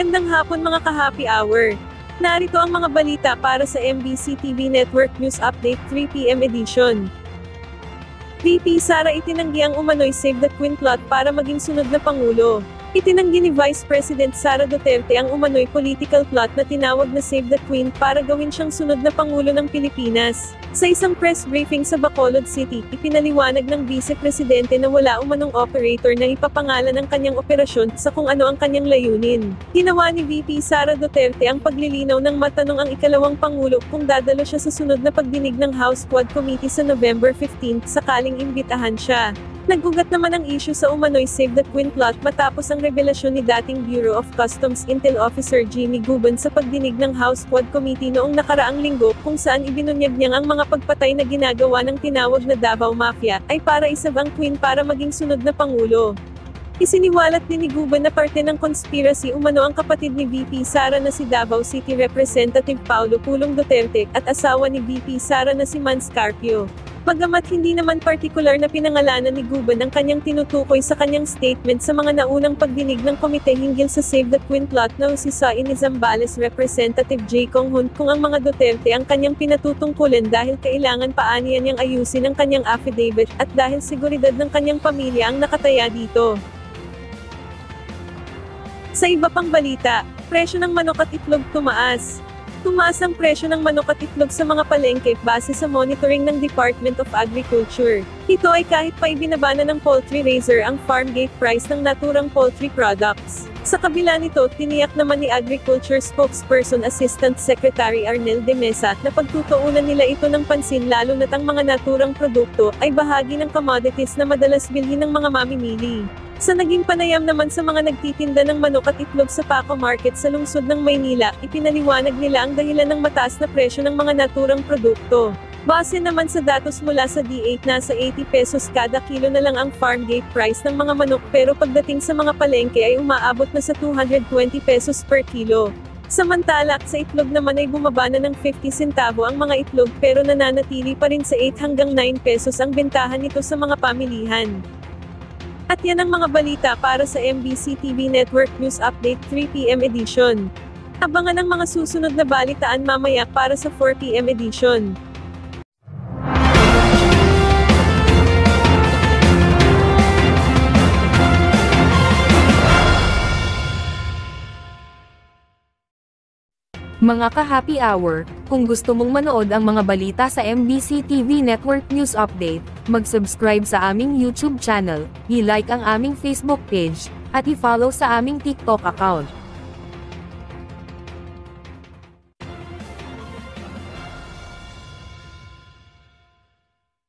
Magandang hapon mga ka-happy hour. Narito ang mga balita para sa MBC TV Network News Update 3 PM edition. VP Sara itinanggi ang umano'y Save the Queen plot para maging sunod na Pangulo. Itinanggi ni Vice President Sara Duterte ang umano'y political plot na tinawag na Save the Queen para gawin siyang sunod na Pangulo ng Pilipinas. Sa isang press briefing sa Bacolod City, ipinaliwanag ng Vice Presidente na wala umanong operator na ipapangalan ang kanyang operasyon sa kung ano ang kanyang layunin. Ginawa ni VP Sara Duterte ang paglilinaw ng matanong ang ikalawang Pangulo kung dadalo siya sa sunod na pagdinig ng House Quad Committee sa November 15 sakaling imbitahan siya. Nagugat naman ang issue sa umano'y Save the Queen plot matapos ang revelasyon ni dating Bureau of Customs Intel Officer Jimmy Guban sa pagdinig ng House Quad Committee noong nakaraang linggo kung saan ibinunyag niyang ang mga pagpatay na ginagawa ng tinawag na Davao Mafia ay para isave ang Queen para maging sunod na Pangulo. Isiniwalat din ni Guban na parte ng conspiracy umano ang kapatid ni VP Sara na si Davao City Representative Paulo Pulong Duterte at asawa ni VP Sara na si Mans Carpio. Bagamat hindi naman partikular na pinangalanan ni Guban ang kanyang tinutukoy sa kanyang statement sa mga naunang pagdinig ng komite hinggil sa Save the Queen plot na si Saini Zambales Representative J. Kong Hun kung ang mga Duterte ang kanyang pinatutungkulan dahil kailangan paaniyan niyang ayusin ang kanyang affidavit at dahil seguridad ng kanyang pamilya ang nakataya dito. Sa iba pang balita, presyo ng manok at itlog tumaas. Tumaas ang presyo ng manok at itlog sa mga palengke base sa monitoring ng Department of Agriculture. Ito ay kahit pa ibinaba na ng poultry raiser ang farm gate price ng naturang poultry products. Sa kabila nito, tiniyak naman ni Agriculture Spokesperson Assistant Secretary Arnel de Mesa na pagtutuunan nila ito ng pansin lalo na't ang mga naturang produkto ay bahagi ng commodities na madalas bilhin ng mga mamimili. Sa naging panayam naman sa mga nagtitinda ng manok at itlog sa Paco Market sa lungsod ng Maynila, ipinaliwanag nila ang dahilan ng mataas na presyo ng mga naturang produkto. Base naman sa datos mula sa D8 nasa 80 pesos kada kilo na lang ang farm gate price ng mga manok pero pagdating sa mga palengke ay umaabot na sa 220 pesos per kilo. Samantala, sa itlog naman ay bumaba na ng 50 centavo ang mga itlog pero nananatili pa rin sa 8 hanggang 9 pesos ang bentahan nito sa mga pamilihan. At yan ang mga balita para sa MBC TV Network News Update 3 PM edition. Abangan ang mga susunod na balitaan mamaya para sa 4 PM edition. Mga ka-happy hour, kung gusto mong manood ang mga balita sa MBC TV Network News Update, mag-subscribe sa aming YouTube channel, i-like ang aming Facebook page, at i-follow sa aming TikTok account.